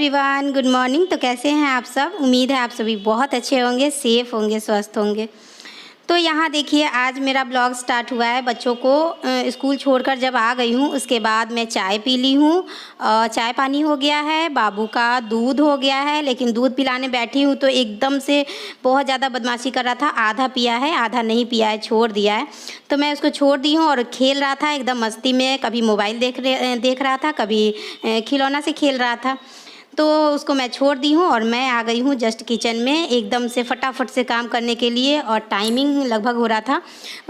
Everyone, good morning. तो कैसे हैं आप सब? उम्मीद है आप सभी बहुत अच्छे होंगे, सेफ़ होंगे, स्वस्थ होंगे। तो यहाँ देखिए, आज मेरा ब्लॉग स्टार्ट हुआ है। बच्चों को स्कूल छोड़कर जब आ गई हूँ उसके बाद मैं चाय पी ली हूँ। चाय पानी हो गया है, बाबू का दूध हो गया है। लेकिन दूध पिलाने बैठी हूँ तो एकदम से बहुत ज़्यादा बदमाशी कर रहा था। आधा पिया है, आधा नहीं पिया है, छोड़ दिया है। तो मैं उसको छोड़ दी हूँ और खेल रहा था एकदम मस्ती में। कभी मोबाइल देख रहा था, कभी खिलौना से खेल रहा था। तो उसको मैं छोड़ दी हूँ और मैं आ गई हूँ जस्ट किचन में एकदम से फटाफट से काम करने के लिए। और टाइमिंग लगभग हो रहा था,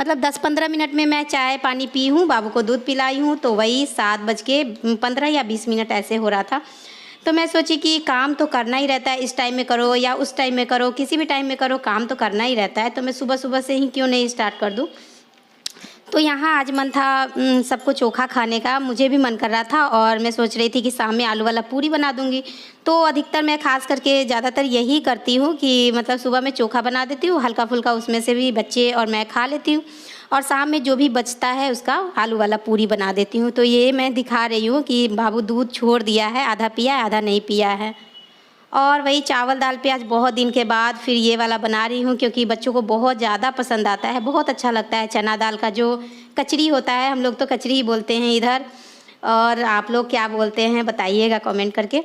मतलब 10-15 मिनट में मैं चाय पानी पी हूँ, बाबू को दूध पिलाई हूँ। तो वही 7:15 या 20 मिनट ऐसे हो रहा था। तो मैं सोची कि काम तो करना ही रहता है, इस टाइम में करो या उस टाइम में करो, किसी भी टाइम में करो, काम तो करना ही रहता है। तो मैं सुबह सुबह से ही क्यों नहीं स्टार्ट कर दूँ। तो यहाँ आज मन था सबको चोखा खाने का, मुझे भी मन कर रहा था। और मैं सोच रही थी कि शाम में आलू वाला पूरी बना दूँगी। तो अधिकतर मैं खास करके ज़्यादातर यही करती हूँ कि मतलब सुबह में चोखा बना देती हूँ, हल्का फुल्का, उसमें से भी बच्चे और मैं खा लेती हूँ। और शाम में जो भी बचता है उसका आलू वाला पूरी बना देती हूँ। तो ये मैं दिखा रही हूँ कि बाबू दूध छोड़ दिया है, आधा पिया है, आधा नहीं पिया है। और वही चावल दाल पे आज बहुत दिन के बाद फिर ये वाला बना रही हूँ, क्योंकि बच्चों को बहुत ज़्यादा पसंद आता है, बहुत अच्छा लगता है। चना दाल का जो कचरी होता है, हम लोग तो कचरी ही बोलते हैं इधर, और आप लोग क्या बोलते हैं बताइएगा कमेंट करके।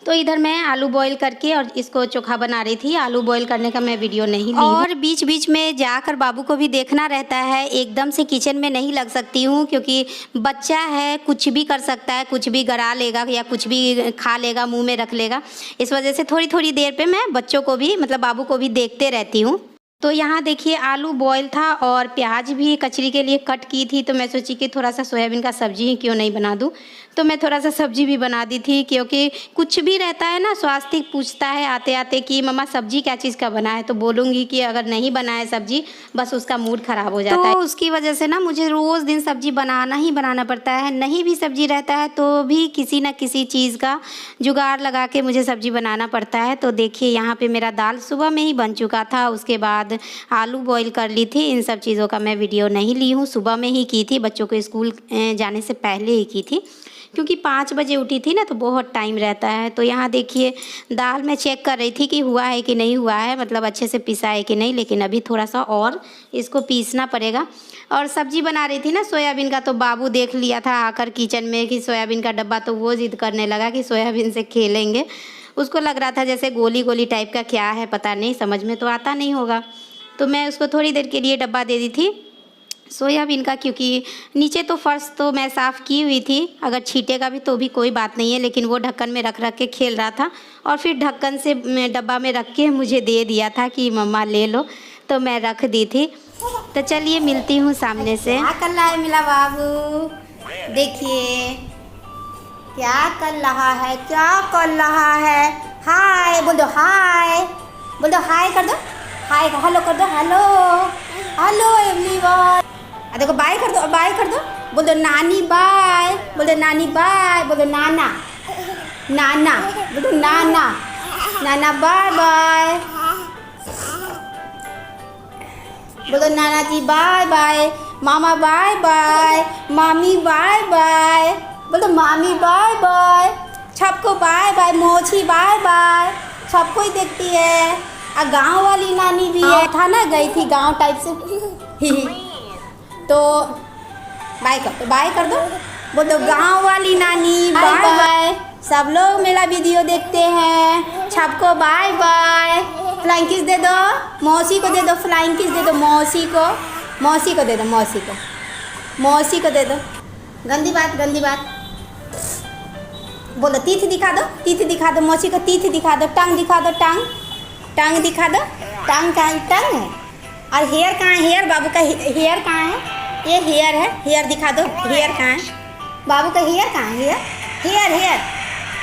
तो इधर मैं आलू बॉईल करके और इसको चोखा बना रही थी। आलू बॉईल करने का मैं वीडियो नहीं ली और बीच बीच में जाकर बाबू को भी देखना रहता है। एकदम से किचन में नहीं लग सकती हूँ, क्योंकि बच्चा है, कुछ भी कर सकता है, कुछ भी गरा लेगा या कुछ भी खा लेगा, मुंह में रख लेगा। इस वजह से थोड़ी थोड़ी देर पे मैं बच्चों को भी, मतलब बाबू को भी देखते रहती हूँ। तो यहाँ देखिए, आलू बॉईल था और प्याज भी कचरी के लिए कट की थी। तो मैं सोची कि थोड़ा सा सोयाबीन का सब्जी ही क्यों नहीं बना दूँ। तो मैं थोड़ा सा सब्जी भी बना दी थी, क्योंकि कुछ भी रहता है ना, स्वास्थ्य पूछता है आते आते कि मम्मा सब्जी क्या चीज़ का बना है। तो बोलूँगी कि अगर नहीं बना है सब्जी, बस उसका मूड ख़राब हो जाता है। तो उसकी वजह से ना मुझे रोज़ दिन सब्जी बनाना ही बनाना पड़ता है। नहीं भी सब्जी रहता है तो भी किसी न किसी चीज़ का जुगाड़ लगा के मुझे सब्जी बनाना पड़ता है। तो देखिए, यहाँ पे मेरा दाल सुबह में ही बन चुका था। उसके बाद आलू बॉईल कर ली थी। इन सब चीज़ों का मैं वीडियो नहीं ली हूँ, सुबह में ही की थी, बच्चों को स्कूल जाने से पहले ही की थी, क्योंकि 5 बजे उठी थी ना, तो बहुत टाइम रहता है। तो यहाँ देखिए, दाल मैं चेक कर रही थी कि हुआ है कि नहीं हुआ है, मतलब अच्छे से पिसा है कि नहीं। लेकिन अभी थोड़ा सा और इसको पीसना पड़ेगा। और सब्जी बना रही थी ना सोयाबीन का, तो बाबू देख लिया था आकर किचन में कि सोयाबीन का डब्बा, तो वो ज़िद करने लगा कि सोयाबीन से खेलेंगे। उसको लग रहा था जैसे गोली गोली टाइप का क्या है, पता नहीं, समझ में तो आता नहीं होगा। तो मैं उसको थोड़ी देर के लिए डब्बा दे दी थी सोयाबीन का, क्योंकि नीचे तो फर्श तो मैं साफ़ की हुई थी, अगर छीटेगा भी तो भी कोई बात नहीं है। लेकिन वो ढक्कन में रख रख के खेल रहा था और फिर ढक्कन से डब्बा में रख के मुझे दे दिया था कि मम्मा ले लो। तो मैं रख दी थी। तो चलिए मिलती हूँ सामने से। क्या कर रहा है मेरा बाबू? देखिए क्या कर रहा है, क्या कर रहा है। हाय बोल दो, हाय बोल दो, हाय कर दो, हाय, हेलो कर दो, हेलो हेलो एवरीवन। देखो बाय कर दो, बाय कर दो, बोल दो नानी बाय, बोल दो नानी बाय, बोल दो नाना, नाना बोल दो, नाना, नाना बाय बाय, बोल दो नाना जी बाय बाय, मामा बाय बाय, मामी बाय बाय, बोल दो मामी बाय बाय, सबको बाय बाय, मोची बाय बाय, सबको ही देखती है। गांव वाली नानी भी है, था ना, गई थी गांव टाइप से तो बाय कर दो, बाय कर दो, बोल दो गांव वाली नानी बाय बाय। सब लोग मेरा वीडियो देखते हैं, सबको बाय बाय। फ्लाइंग किस दे दो, मौसी को दे दो, फ्लाइंग किस दे दो मौसी को, मौसी को दे दो, मौसी को, मौसी को दे दो। गंदी बात, गंदी बात। बोलो तीथ दिखा दो, तीथ दिखा दो, मौसी को तीथ दिखा दो, टांग दिखा दो, टांग, टांग दिखा दो, टांग कहाँ है, टांग है। और हेयर कहाँ है, हेयर, बाबू का हेयर कहाँ है, ये हेयर है, हेयर दिखा दो, हेयर कहाँ है, बाबू का हेयर कहाँ है, हेयर, हेयर, हेयर,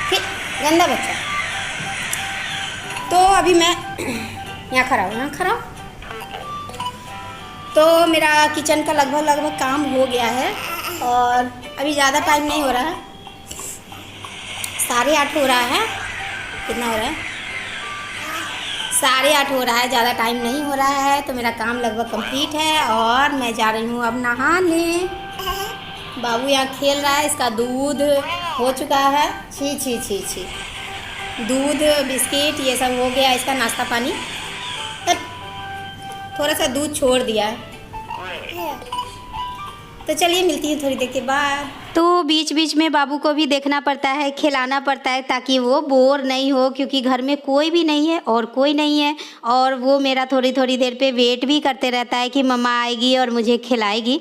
ठीक, गंदा बच्चा। तो अभी मैं यहाँ खड़ा हूँ, यहाँ खड़ा हूँ। तो मेरा किचन का लगभग काम हो गया है और अभी ज़्यादा टाइम नहीं हो रहा है, 8:30 हो रहा है। कितना हो रहा है? 8:30 हो रहा है, ज़्यादा टाइम नहीं हो रहा है। तो मेरा काम लगभग कंप्लीट है और मैं जा रही हूँ अब नहाने। बाबू यहाँ खेल रहा है, इसका दूध हो चुका है। छी छी छी छी, दूध बिस्किट ये सब हो गया, इसका नाश्ता पानी। थोड़ा सा दूध छोड़ दिया है। तो चलिए मिलती है थोड़ी देर के बाद। तो बीच बीच में बाबू को भी देखना पड़ता है, खिलाना पड़ता है ताकि वो बोर नहीं हो, क्योंकि घर में कोई भी नहीं है और कोई नहीं है, और वो मेरा थोड़ी थोड़ी देर पे वेट भी करते रहता है कि मम्मा आएगी और मुझे खिलाएगी।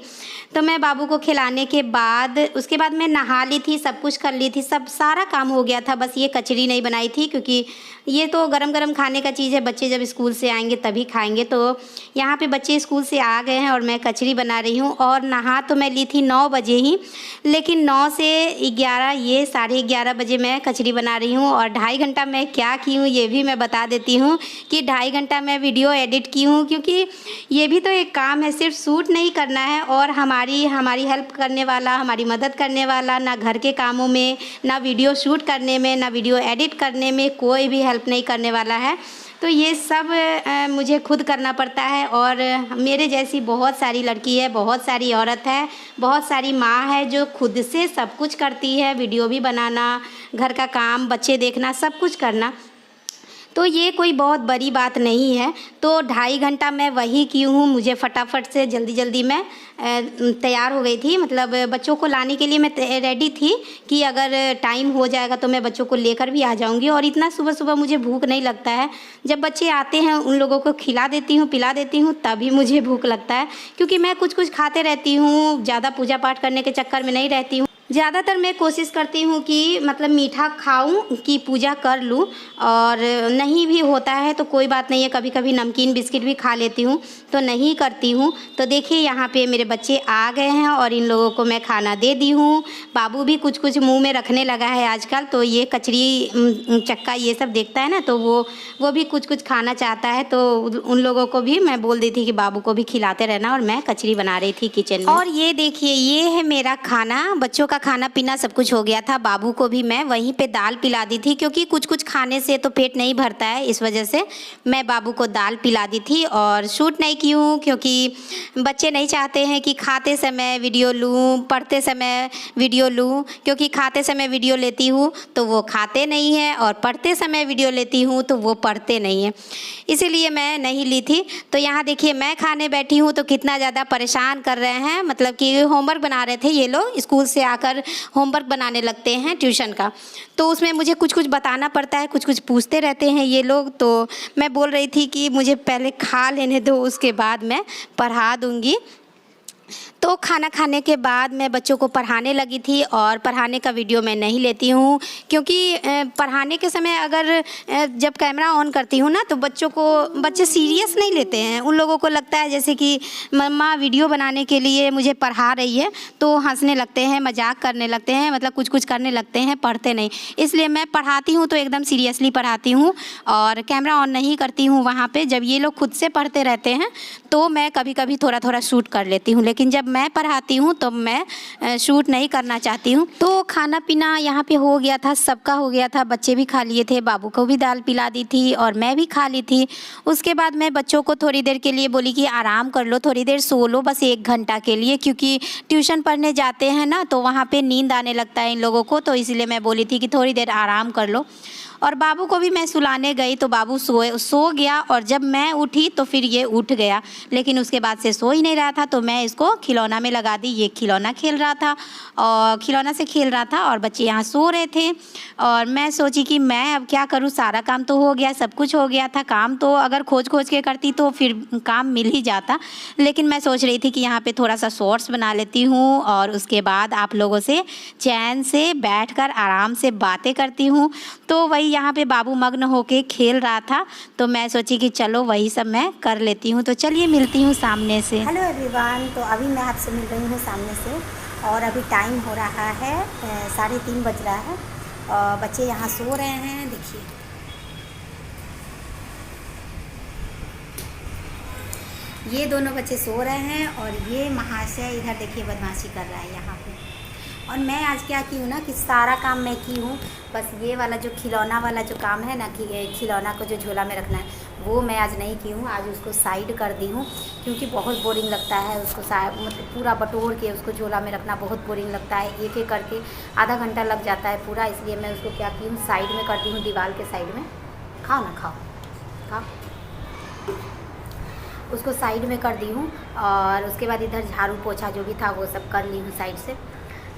तो मैं बाबू को खिलाने के बाद उसके बाद मैं नहा ली थी, सब कुछ कर ली थी, सब सारा काम हो गया था। बस ये कचरी नहीं बनाई थी, क्योंकि ये तो गरम गरम खाने का चीज़ है, बच्चे जब स्कूल से आएंगे तभी खाएंगे। तो यहाँ पे बच्चे स्कूल से आ गए हैं और मैं कचरी बना रही हूँ। और नहा तो मैं ली थी 9 बजे ही, लेकिन 9 से 11 ये 11:30 बजे मैं कचरी बना रही हूँ। और 2.5 घंटा मैं क्या की हूँ ये भी मैं बता देती हूँ कि 2.5 घंटा मैं वीडियो एडिट की हूँ, क्योंकि ये भी तो एक काम है, सिर्फ शूट नहीं करना है और हमारी हेल्प करने वाला, हमारी मदद करने वाला ना घर के कामों में, ना वीडियो शूट करने में, ना वीडियो एडिट करने में कोई भी हेल्प नहीं करने वाला है। तो ये सब मुझे खुद करना पड़ता है। और मेरे जैसी बहुत सारी लड़की है, बहुत सारी औरत है, बहुत सारी माँ है जो खुद से सब कुछ करती है, वीडियो भी बनाना, घर का काम, बच्चे देखना, सब कुछ करना। तो ये कोई बहुत बड़ी बात नहीं है। तो 2.5 घंटा मैं वही की हूँ। मुझे फटाफट से जल्दी जल्दी मैं तैयार हो गई थी, मतलब बच्चों को लाने के लिए मैं रेडी थी कि अगर टाइम हो जाएगा तो मैं बच्चों को लेकर भी आ जाऊँगी। और इतना सुबह सुबह मुझे भूख नहीं लगता है, जब बच्चे आते हैं उन लोगों को खिला देती हूँ, पिला देती हूँ, तभी मुझे भूख लगता है, क्योंकि मैं कुछ कुछ खाते रहती हूँ, ज़्यादा पूजा पाठ करने के चक्कर में नहीं रहती हूँ। ज़्यादातर मैं कोशिश करती हूँ कि मतलब मीठा खाऊं कि पूजा कर लूँ, और नहीं भी होता है तो कोई बात नहीं है, कभी कभी नमकीन बिस्किट भी खा लेती हूँ, तो नहीं करती हूँ। तो देखिए यहाँ पे मेरे बच्चे आ गए हैं और इन लोगों को मैं खाना दे दी हूँ। बाबू भी कुछ कुछ मुंह में रखने लगा है आजकल, तो ये कचरी चक्का ये सब देखता है ना, तो वो भी कुछ कुछ खाना चाहता है। तो उन लोगों को भी मैं बोल दी थी कि बाबू को भी खिलाते रहना, और मैं कचरी बना रही थी किचन में। और ये देखिए ये है मेरा खाना, बच्चों का खाना पीना सब कुछ हो गया था। बाबू को भी मैं वहीं पे दाल पिला दी थी, क्योंकि कुछ कुछ खाने से तो पेट नहीं भरता है, इस वजह से मैं बाबू को दाल पिला दी थी। और शूट नहीं की हूँ क्योंकि बच्चे नहीं चाहते हैं कि खाते समय वीडियो लूँ, पढ़ते समय वीडियो लूँ, क्योंकि खाते समय वीडियो लेती हूँ तो वो खाते नहीं हैं, और पढ़ते समय वीडियो लेती हूँ तो वो पढ़ते नहीं हैं, इसीलिए मैं नहीं ली थी। तो यहाँ देखिए मैं खाने बैठी हूँ तो कितना ज़्यादा परेशान कर रहे हैं, मतलब कि होमवर्क बना रहे थे ये लोग, स्कूल से आकर होमवर्क बनाने लगते हैं ट्यूशन का, तो उसमें मुझे कुछ कुछ बताना पड़ता है, कुछ कुछ पूछते रहते हैं ये लोग। तो मैं बोल रही थी कि मुझे पहले खा लेने दो, उसके बाद मैं पढ़ा दूँगी। तो खाना खाने के बाद मैं बच्चों को पढ़ाने लगी थी, और पढ़ाने का वीडियो मैं नहीं लेती हूँ, क्योंकि पढ़ाने के समय अगर जब कैमरा ऑन करती हूँ ना तो बच्चे सीरियस नहीं लेते हैं। उन लोगों को लगता है जैसे कि मम्मा वीडियो बनाने के लिए मुझे पढ़ा रही है, तो हंसने लगते हैं, मजाक करने लगते हैं, मतलब कुछ कुछ करने लगते हैं, पढ़ते नहीं। इसलिए मैं पढ़ाती हूँ तो एकदम सीरियसली पढ़ाती हूँ, और कैमरा ऑन नहीं करती हूँ वहाँ पर। जब ये लोग खुद से पढ़ते रहते हैं तो मैं कभी कभी थोड़ा थोड़ा शूट कर लेती हूँ, लेकिन जब मैं पढ़ाती हूँ तो मैं शूट नहीं करना चाहती हूँ। तो खाना पीना यहाँ पे हो गया था, सबका हो गया था, बच्चे भी खा लिए थे, बाबू को भी दाल पिला दी थी और मैं भी खा ली थी। उसके बाद मैं बच्चों को थोड़ी देर के लिए बोली कि आराम कर लो, थोड़ी देर सो लो, बस 1 घंटा के लिए, क्योंकि ट्यूशन पढ़ने जाते हैं ना तो वहाँ पे नींद आने लगता है इन लोगों को, तो इसलिए मैं बोली थी कि थोड़ी देर आराम कर लो। और बाबू को भी मैं सुलाने गई तो बाबू सो गया, और जब मैं उठी तो फिर ये उठ गया, लेकिन उसके बाद से सो ही नहीं रहा था। तो मैं इसको खिलौना में लगा दी, ये खिलौना खेल रहा था और खिलौना से खेल रहा था, और बच्चे यहाँ सो रहे थे। और मैं सोची कि मैं अब क्या करूँ, सारा काम तो हो गया, सब कुछ हो गया था, काम तो अगर खोज खोज के करती तो फिर काम मिल ही जाता, लेकिन मैं सोच रही थी कि यहाँ पे थोड़ा सा शॉर्ट्स बना लेती हूँ, और उसके बाद आप लोगों से चैन से बैठकर आराम से बातें करती हूँ। तो वही यहाँ पे बाबू मग्न होके खेल रहा था, तो मैं सोची कि चलो वही सब मैं कर लेती हूँ। तो चलिए मिलती हूँ सामने से। हेलो एवरीवन, तो अभी मैं आपसे मिल रही हूँ सामने से, और अभी टाइम हो रहा है 3:30 बज रहा है, और बच्चे यहाँ सो रहे हैं। देखिए ये दोनों बच्चे सो रहे हैं, और ये महाशय इधर देखिए बदमाशी कर रहा है यहाँ पे। और मैं आज क्या की हूँ ना कि सारा काम मैं की हूँ, बस ये वाला जो खिलौना वाला जो काम है ना कि खिलौना को जो झोला में रखना है वो मैं आज नहीं की हूँ, आज उसको साइड कर दी हूँ क्योंकि बहुत बोरिंग लगता है उसको मतलब पूरा बटोर के उसको झोला में रखना बहुत बोरिंग लगता है, एक एक करके आधा घंटा लग जाता है पूरा। इसलिए मैं उसको क्या की हूँ, साइड में कर दी हूँ, दीवार के साइड में। खाओ ना, खाओ खाओ। उसको साइड में कर दी हूँ और उसके बाद इधर झाड़ू पोछा जो भी था वो सब कर ली हूँ साइड से।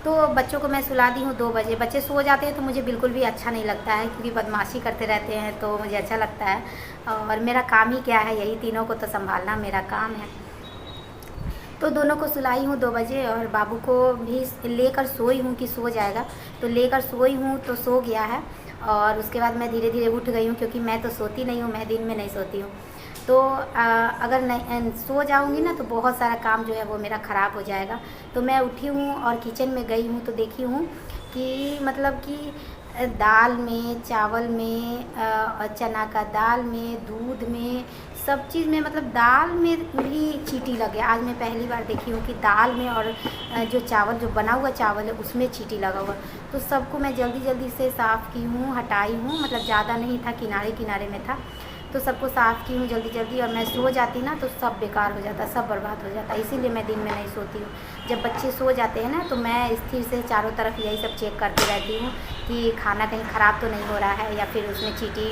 तो बच्चों को मैं सुला दी हूँ 2 बजे। बच्चे सो जाते हैं तो मुझे बिल्कुल भी अच्छा नहीं लगता है क्योंकि बदमाशी करते रहते हैं तो मुझे अच्छा लगता है। और मेरा काम ही क्या है, यही तीनों को तो संभालना मेरा काम है। तो दोनों को सुलाई हूँ 2 बजे और बाबू को भी लेकर सोई हूँ कि सो जाएगा, तो लेकर सोई हूँ तो सो गया है। और उसके बाद मैं धीरे धीरे उठ गई हूँ क्योंकि मैं तो सोती नहीं हूँ, मैं दिन में नहीं सोती हूँ। तो अगर नहीं सो जाऊँगी ना तो बहुत सारा काम जो है वो मेरा ख़राब हो जाएगा। तो मैं उठी हूँ और किचन में गई हूँ तो देखी हूँ कि मतलब कि दाल में, चावल में, चना का दाल में, दूध में, सब चीज़ में, मतलब दाल में भी चींटी लगे। आज मैं पहली बार देखी हूँ कि दाल में और जो चावल, जो बना हुआ चावल है उसमें चींटी लगा हुआ। तो सबको मैं जल्दी जल्दी से साफ़ की हूँ, हटाई हूँ, मतलब ज़्यादा नहीं था, किनारे किनारे में था, तो सबको साफ़ की हूँ जल्दी जल्दी। और मैं सो जाती ना तो सब बेकार हो जाता, सब बर्बाद हो जाता, इसीलिए मैं दिन में नहीं सोती हूँ। जब बच्चे सो जाते हैं ना तो मैं स्थिर से चारों तरफ यही सब चेक करती रहती हूँ कि खाना कहीं ख़राब तो नहीं हो रहा है या फिर उसमें चींटी,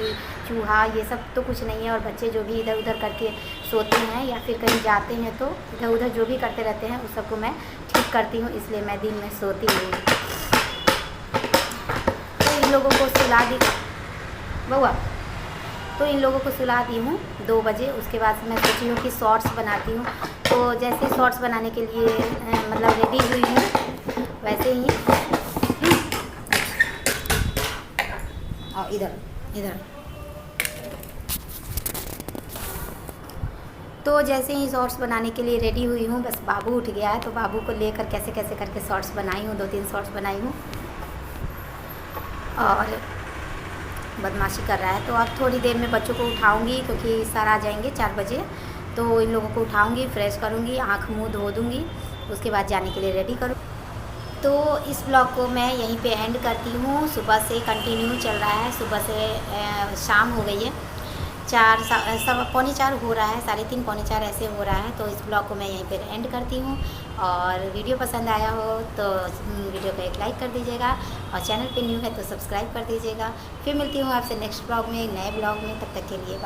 चूहा, ये सब तो कुछ नहीं है। और बच्चे जो भी इधर उधर करके सोते हैं या फिर कहीं जाते हैं तो इधर उधर जो भी करते रहते हैं उस सबको मैं ठीक करती हूँ, इसलिए मैं दिन में सोती नहीं हूँ। तो इन लोगों को सुला दी बउआ, तो इन लोगों को सुला दी हूँ 2 बजे। उसके बाद मैं सोची हूँ कि शॉर्ट्स बनाती हूँ। तो जैसे शॉर्ट्स बनाने के लिए मतलब रेडी हुई हूँ वैसे ही और इधर तो जैसे ही शॉर्ट्स बनाने के लिए रेडी हुई हूँ, बस बाबू उठ गया है तो बाबू को लेकर कैसे कैसे करके शॉर्ट्स बनाई हूँ, 2-3 शॉर्ट्स बनाई हूँ। और बदमाशी कर रहा है तो अब थोड़ी देर में बच्चों को उठाऊंगी क्योंकि सर आ जाएंगे 4 बजे। तो इन लोगों को उठाऊंगी, फ्रेश करूंगी, आँख मुँह धो दूंगी, उसके बाद जाने के लिए रेडी करूँ। तो इस ब्लॉग को मैं यहीं पे एंड करती हूँ। सुबह से कंटिन्यू चल रहा है, सुबह से शाम हो गई है, 3:15 हो रहा है, 3:30 पौने 4 ऐसे हो रहा है। तो इस ब्लॉग को मैं यहीं पर एंड करती हूँ। और वीडियो पसंद आया हो तो वीडियो को एक लाइक कर दीजिएगा और चैनल पे न्यू है तो सब्सक्राइब कर दीजिएगा। फिर मिलती हूँ आपसे नेक्स्ट ब्लॉग में, नए ब्लॉग में, तब तक के लिए